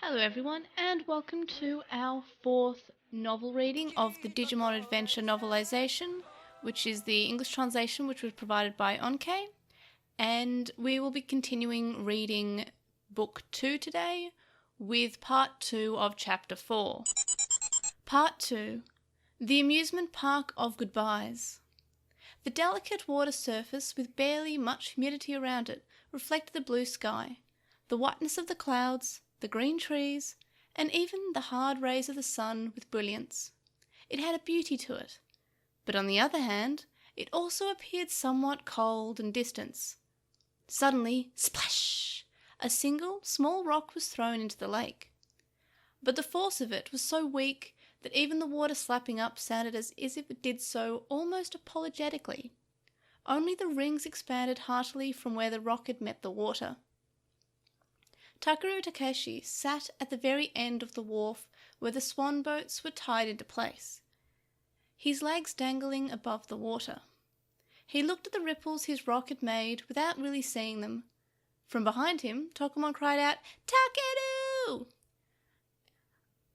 Hello everyone, and welcome to our fourth novel reading of the Digimon Adventure novelisation, which is the English translation which was provided by Onkei. And we will be continuing reading Book 2 today with Part 2 of Chapter 4. Part 2. The Amusement Park of Goodbyes. The delicate water surface, with barely much humidity around it, reflected the blue sky, the whiteness of the clouds, the green trees, and even the hard rays of the sun with brilliance. It had a beauty to it. But on the other hand, it also appeared somewhat cold and distant. Suddenly, splash! A single, small rock was thrown into the lake. But the force of it was so weak that even the water slapping up sounded as if it did so almost apologetically. Only the rings expanded heartily from where the rock had met the water. Takeru Takeshi sat at the very end of the wharf where the swan boats were tied into place, his legs dangling above the water. He looked at the ripples his rock had made without really seeing them. From behind him, Tokumon cried out, "Takeru!"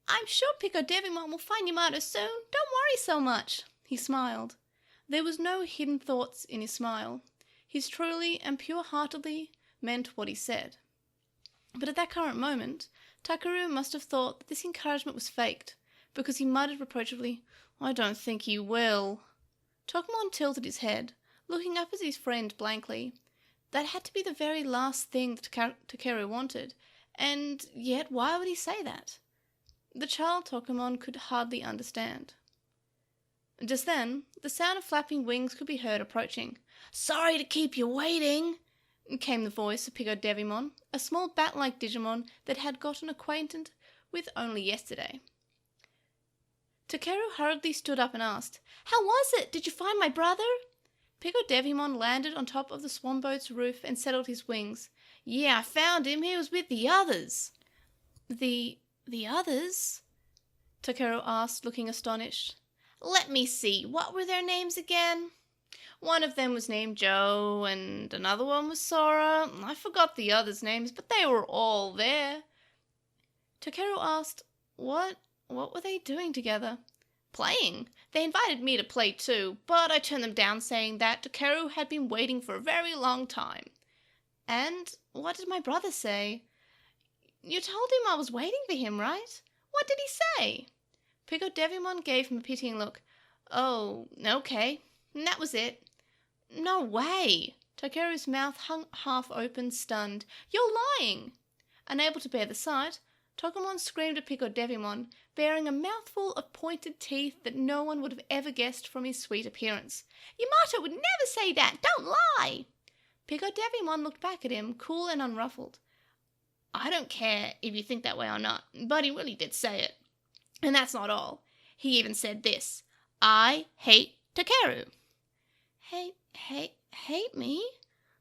"I'm sure Pico Devimon will find Yamato soon. Don't worry so much." He smiled. There was no hidden thoughts in his smile. His truly and pure-heartedly meant what he said. But at that current moment, Takeru must have thought that this encouragement was faked, because he muttered reproachfully, "I don't think he will." Tokumon tilted his head, looking up at his friend blankly. That had to be the very last thing that Takeru wanted, and yet why would he say that? The child Tokumon could hardly understand. Just then, the sound of flapping wings could be heard approaching. "Sorry to keep you waiting," came the voice of Pico Devimon, a small bat-like Digimon that had gotten acquainted with only yesterday. Takeru hurriedly stood up and asked, "How was it? Did you find my brother?" Pico Devimon landed on top of the swan boat's roof and settled his wings. "Yeah, I found him. He was with the others." The others?" Takeru asked, looking astonished. "Let me see, what were their names again? One of them was named Joe, and another one was Sora. I forgot the others' names, but they were all there." Takeru asked, What were they doing together?" "Playing. They invited me to play too, but I turned them down, saying that Takeru had been waiting for a very long time." "And what did my brother say?" "You told him I was waiting for him, right? What did he say?" Pico Devimon gave him a pitying look. "Oh, okay. And that was it." "No way!" Takeru's mouth hung half open, stunned. "You're lying!" Unable to bear the sight, Tokumon screamed at Pico Devimon, bearing a mouthful of pointed teeth that no one would have ever guessed from his sweet appearance. "Yamato would never say that! Don't lie!" Pico Devimon looked back at him, cool and unruffled. "I don't care if you think that way or not, but he really did say it. And that's not all. He even said this: I hate Takeru." Hate me?"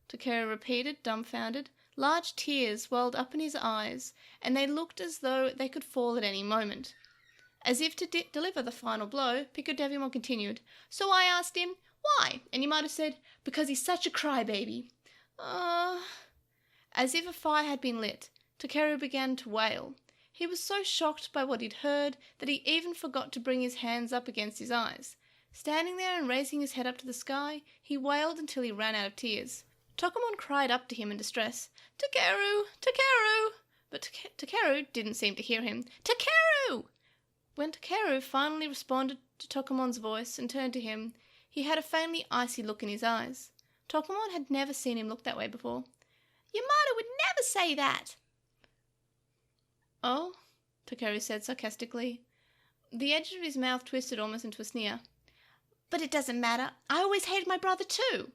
Takeru repeated, dumbfounded. Large tears welled up in his eyes, and they looked as though they could fall at any moment. As if to deliver the final blow, Pico Devimon continued, "So I asked him, why? And Yamato said, because he's such a crybaby." As if a fire had been lit, Takeru began to wail. He was so shocked by what he'd heard that he even forgot to bring his hands up against his eyes. Standing there and raising his head up to the sky, he wailed until he ran out of tears. Tokumon cried up to him in distress, "Takeru! Takeru!" But Takeru didn't seem to hear him. "Takeru!" When Takeru finally responded to Tokumon's voice and turned to him, he had a faintly icy look in his eyes. Tokumon had never seen him look that way before. "Yamato would never say that!" "Oh?" Takeru said sarcastically. The edge of his mouth twisted almost into a sneer. "But it doesn't matter. I always hated my brother too."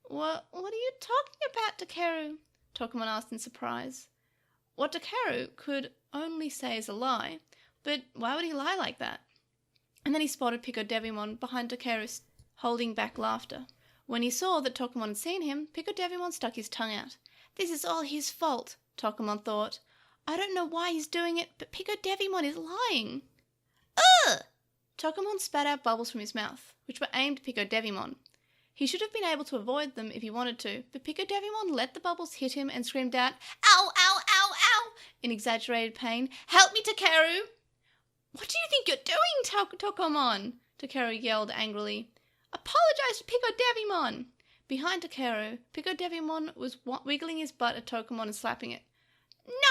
What are you talking about, Takeru?" Tokumon asked in surprise. What Takeru could only say is a lie, but why would he lie like that? And then he spotted Pico Devimon behind Takeru, holding back laughter. When he saw that Tokumon had seen him, Pico Devimon stuck his tongue out. "This is all his fault," Tokumon thought. "I don't know why he's doing it, but Pico Devimon is lying." "Ugh!" Tokumon spat out bubbles from his mouth, which were aimed at Pico Devimon. He should have been able to avoid them if he wanted to, but Pico Devimon let the bubbles hit him and screamed out, "Ow, ow, ow, ow!" in exaggerated pain. "Help me, Takeru!" "What do you think you're doing, Tokomon?" Takeru yelled angrily. "Apologize to Pico Devimon!" Behind Takeru, Pico Devimon was wiggling his butt at Tokomon and slapping it.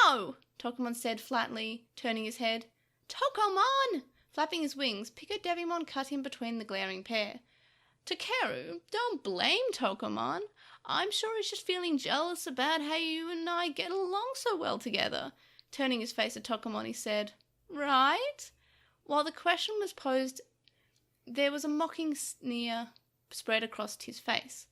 "No!" Tokomon said flatly, turning his head. "Tokomon!" Flapping his wings, Pico Devimon cut in between the glaring pair. "Takeru, don't blame Tokomon. I'm sure he's just feeling jealous about how you and I get along so well together." Turning his face at Tokomon, he said, "Right?" While the question was posed, there was a mocking sneer spread across his face.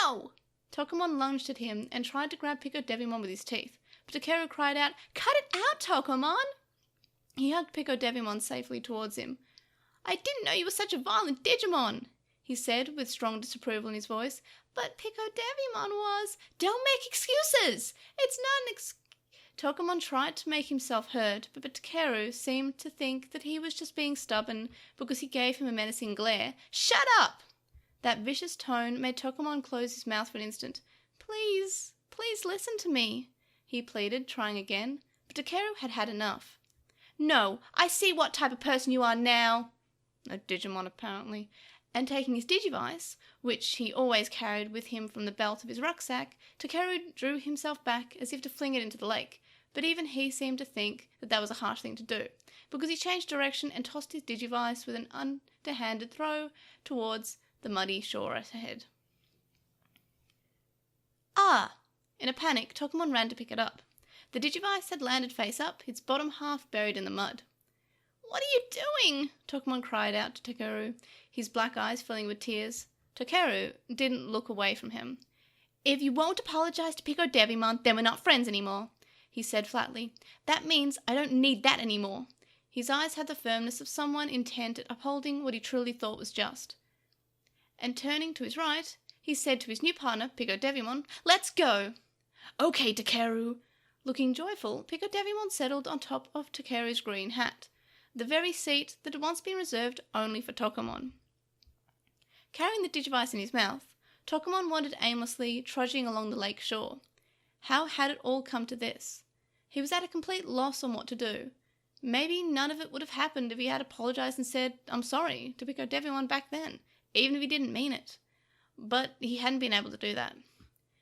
"No!" Tokomon lunged at him and tried to grab Pico Devimon with his teeth, but Takeru cried out, "Cut it out, Tokomon!" He hugged Pico Devimon safely towards him. "I didn't know you were such a violent Digimon," he said with strong disapproval in his voice. "But Pico Devimon was—" "Don't make excuses! It's not an Tokomon tried to make himself heard, but Takeru seemed to think that he was just being stubborn because he gave him a menacing glare. "Shut up!" That vicious tone made Tokomon close his mouth for an instant. Please listen to me," he pleaded, trying again, but Takeru had had enough. "No, I see what type of person you are now." A Digimon, apparently. And taking his Digivice, which he always carried with him from the belt of his rucksack, Takeru drew himself back as if to fling it into the lake. But even he seemed to think that was a harsh thing to do, because he changed direction and tossed his Digivice with an underhanded throw towards the muddy shore ahead. "Ah!" In a panic, Tokomon ran to pick it up. The Digivice had landed face up, its bottom half buried in the mud. "What are you doing?" Tokomon cried out to Takeru, his black eyes filling with tears. Takeru didn't look away from him. "If you won't apologize to Pico Devimon, then we're not friends anymore," he said flatly. "That means I don't need that anymore." His eyes had the firmness of someone intent at upholding what he truly thought was just. And turning to his right, he said to his new partner, Pico Devimon, "Let's go." "Okay, Takeru." Looking joyful, Pico Devimon settled on top of Takeru's green hat, the very seat that had once been reserved only for Tokomon. Carrying the Digivice in his mouth, Tokomon wandered aimlessly, trudging along the lake shore. How had it all come to this? He was at a complete loss on what to do. Maybe none of it would have happened if he had apologized and said, "I'm sorry," to Pico Devimon back then, even if he didn't mean it. But he hadn't been able to do that.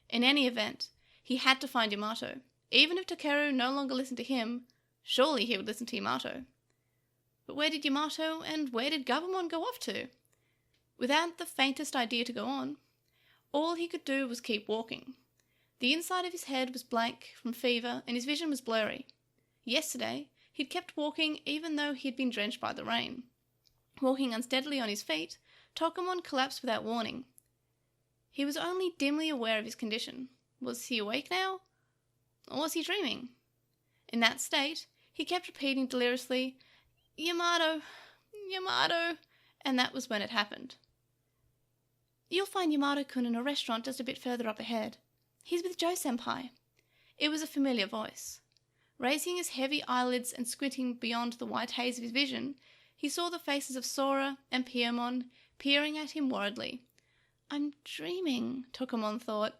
In any event, he had to find Yamato. Even if Takeru no longer listened to him, surely he would listen to Yamato. But where did Yamato and where did Gabumon go off to? Without the faintest idea to go on, all he could do was keep walking. The inside of his head was blank from fever and his vision was blurry. Yesterday, he'd kept walking even though he had been drenched by the rain. Walking unsteadily on his feet, Tokomon collapsed without warning. He was only dimly aware of his condition. Was he awake now? Or was he dreaming? In that state, he kept repeating deliriously, "Yamato, Yamato," and that was when it happened. "You'll find Yamato-kun in a restaurant just a bit further up ahead. He's with Joe-senpai." It was a familiar voice. Raising his heavy eyelids and squinting beyond the white haze of his vision, he saw the faces of Sora and Piemon peering at him worriedly. "I'm dreaming," Tokomon thought.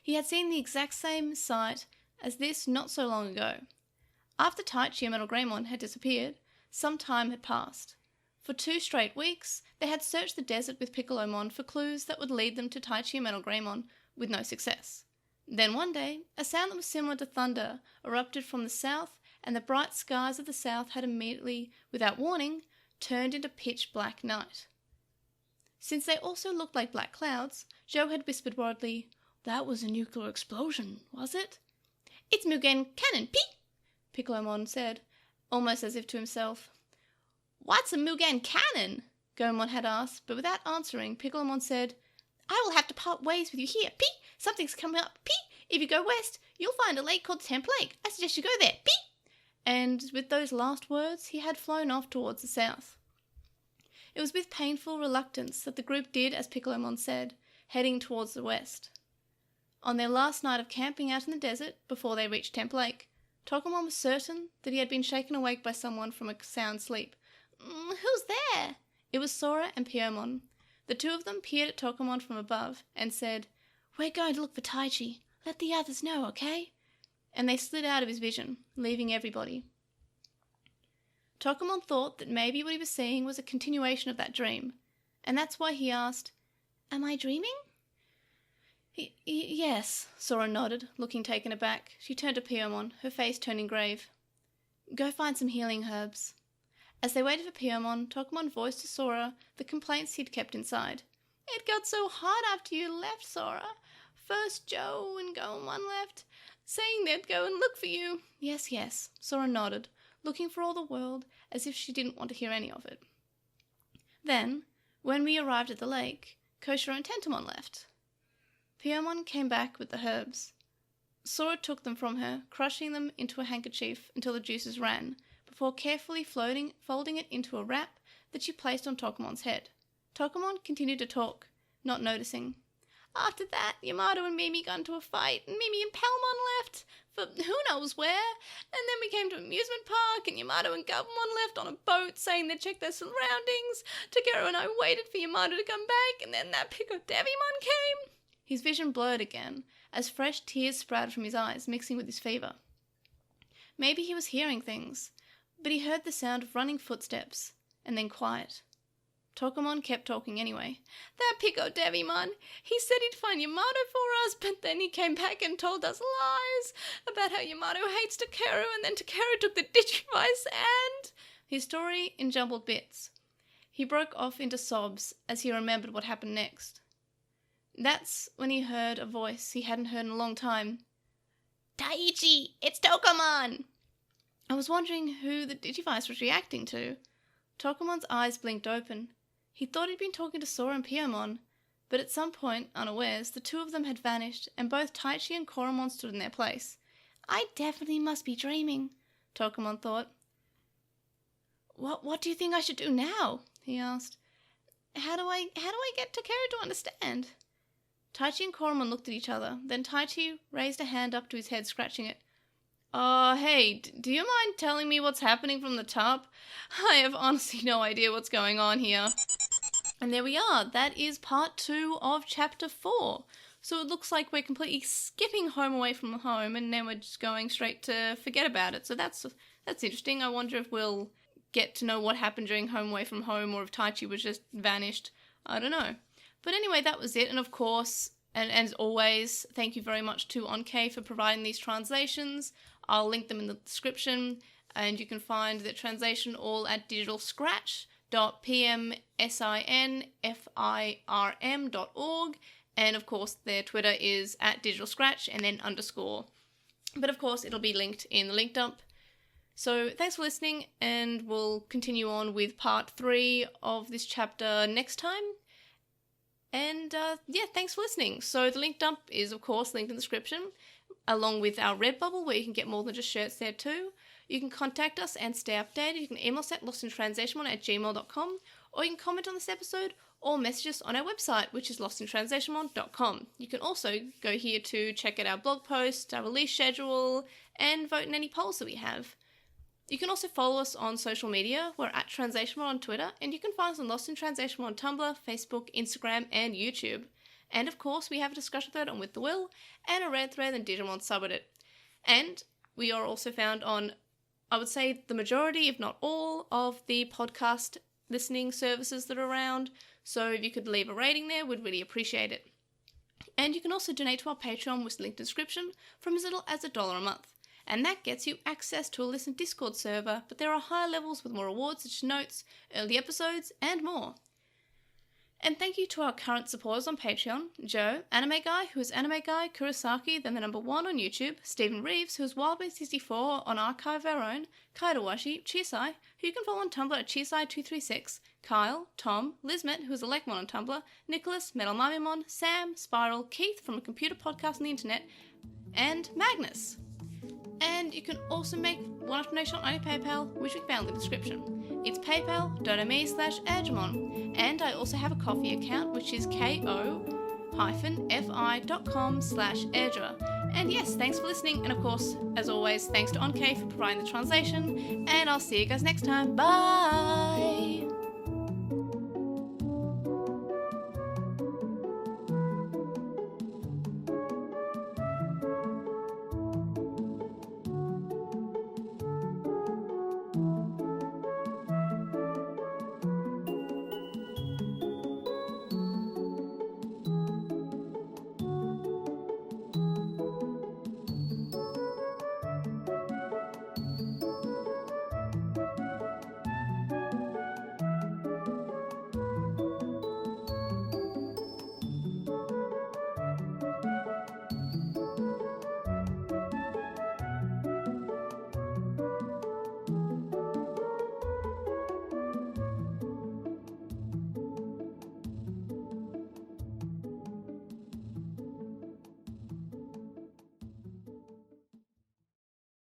He had seen the exact same sight as this not so long ago. After Taichi and Metal Greymon had disappeared, some time had passed. For 2 straight weeks, they had searched the desert with Piccolomon for clues that would lead them to Taichi and Metal Greymon, with no success. Then one day, a sound that was similar to thunder erupted from the south, and the bright skies of the south had immediately, without warning, turned into pitch-black night. Since they also looked like black clouds, Joe had whispered worriedly, "That was a nuclear explosion, was it?" "It's Mugen Cannon, Pete!" Piccolomon said, almost as if to himself. "What's a Mugen Cannon?" Gomon had asked, but without answering, Piccolomon said, "I will have to part ways with you here, Pete. Something's coming up, Pete. If you go west, you'll find a lake called Temp Lake. I suggest you go there, Pete." And with those last words, he had flown off towards the south. It was with painful reluctance that the group did as Piccolomon said, heading towards the west. On their last night of camping out in the desert, before they reached Temp Lake, Tokomon was certain that he had been shaken awake by someone from a sound sleep. "Who's there?" It was Sora and Piemon. The two of them peered at Tokomon from above and said, "We're going to look for Taichi. Let the others know, okay?" and they slid out of his vision, leaving everybody. Tokumon thought that maybe what he was seeing was a continuation of that dream, and that's why he asked, "Am I dreaming?" Yes, Sora nodded, looking taken aback. She turned to Piyomon, her face turning grave. "Go find some healing herbs." As they waited for Piyomon, Tokumon voiced to Sora the complaints he'd kept inside. "It got so hot after you left, Sora. First Joe and Goemon left, saying they'd go and look for you." Yes, Sora nodded, looking for all the world as if she didn't want to hear any of it. Then, when we arrived at the lake, Koshiro and Tentomon left. Piyomon came back with the herbs. Sora took them from her, crushing them into a handkerchief until the juices ran, before carefully folding it into a wrap that she placed on Tokumon's head. Tokumon continued to talk, not noticing. "After that, Yamato and Mimi got into a fight, and Mimi and Palmon left for who knows where, and then we came to an amusement park, and Yamato and Gabumon left on a boat saying they'd check their surroundings. Takeru and I waited for Yamato to come back, and then that Pico Devimon came." His vision blurred again, as fresh tears sprouted from his eyes, mixing with his fever. Maybe he was hearing things, but he heard the sound of running footsteps, and then quiet. Tokumon kept talking anyway. "That Pico Devimon, he said he'd find Yamato for us, but then he came back and told us lies about how Yamato hates Takeru, and then Takeru took the Digivice and—" His story in jumbled bits. He broke off into sobs as he remembered what happened next. That's when he heard a voice he hadn't heard in a long time. "Taichi, it's Tokumon!" I was wondering who the Digivice was reacting to. Tokumon's eyes blinked open. He thought he'd been talking to Sora and Piyomon, but at some point, unawares, the two of them had vanished, and both Taichi and Koromon stood in their place. "I definitely must be dreaming," Tokumon thought. What do you think I should do now?" he asked. How do I get Takeru to understand?" Taichi and Koromon looked at each other. Then Taichi raised a hand up to his head, scratching it. Hey, do you mind telling me what's happening from the top? I have honestly no idea what's going on here." And there we are. That is part 2 of chapter 4. So it looks like we're completely skipping home away from home, and then we're just going straight to forget about it. So that's interesting. I wonder if we'll get to know what happened during home away from home, or if Taichi was just vanished. I don't know. But anyway, that was it. And of course, and as always, thank you very much to Onkei for providing these translations. I'll link them in the description, and you can find the translation all at digitalscratch.pmsinfirm.org, and of course their Twitter is at digitalscratch and then _. But of course it'll be linked in the link dump. So thanks for listening, and we'll continue on with part 3 of this chapter next time. And thanks for listening. So the link dump is of course linked in the description, along with our Redbubble, where you can get more than just shirts there too. You can contact us and stay updated. You can email us at LostinTranslationmon@gmail.com, or you can comment on this episode or message us on our website, which is LostinTranslationmon.com. You can also go here to check out our blog posts, our release schedule, and vote in any polls that we have. You can also follow us on social media. We're at TranslationMon on Twitter, and you can find us on LostinTranslationmon on Tumblr, Facebook, Instagram, and YouTube. And of course, we have a discussion thread on With the Will, and a Reddit thread and Digimon subreddit. And we are also found on, I would say, the majority, if not all, of the podcast listening services that are around. So if you could leave a rating there, we'd really appreciate it. And you can also donate to our Patreon, which is linked in the description, from as little as $1 a month. And that gets you access to a listen Discord server, but there are higher levels with more rewards such as notes, early episodes, and more. And thank you to our current supporters on Patreon: Joe, Anime Guy, who is Anime Guy, Kurosaki, then the number 1 on YouTube, Stephen Reeves, who is Wildbeast64 on Archive of Our Own, Kaidawashi, Chisai, who you can follow on Tumblr at Chisai236, Kyle, Tom, Lizmet, who is Alekmon on Tumblr, Nicholas, Metal Mamimon, Sam, Spiral, Keith from a computer podcast on the internet, and Magnus. And you can also make one-off donation on PayPal, which we found in the description. It's paypal.me/Edgemon. And I also have a Ko-fi account, which is ko-fi.com/Edra. And yes, thanks for listening. And of course, as always, thanks to Onkei for providing the translation. And I'll see you guys next time. Bye!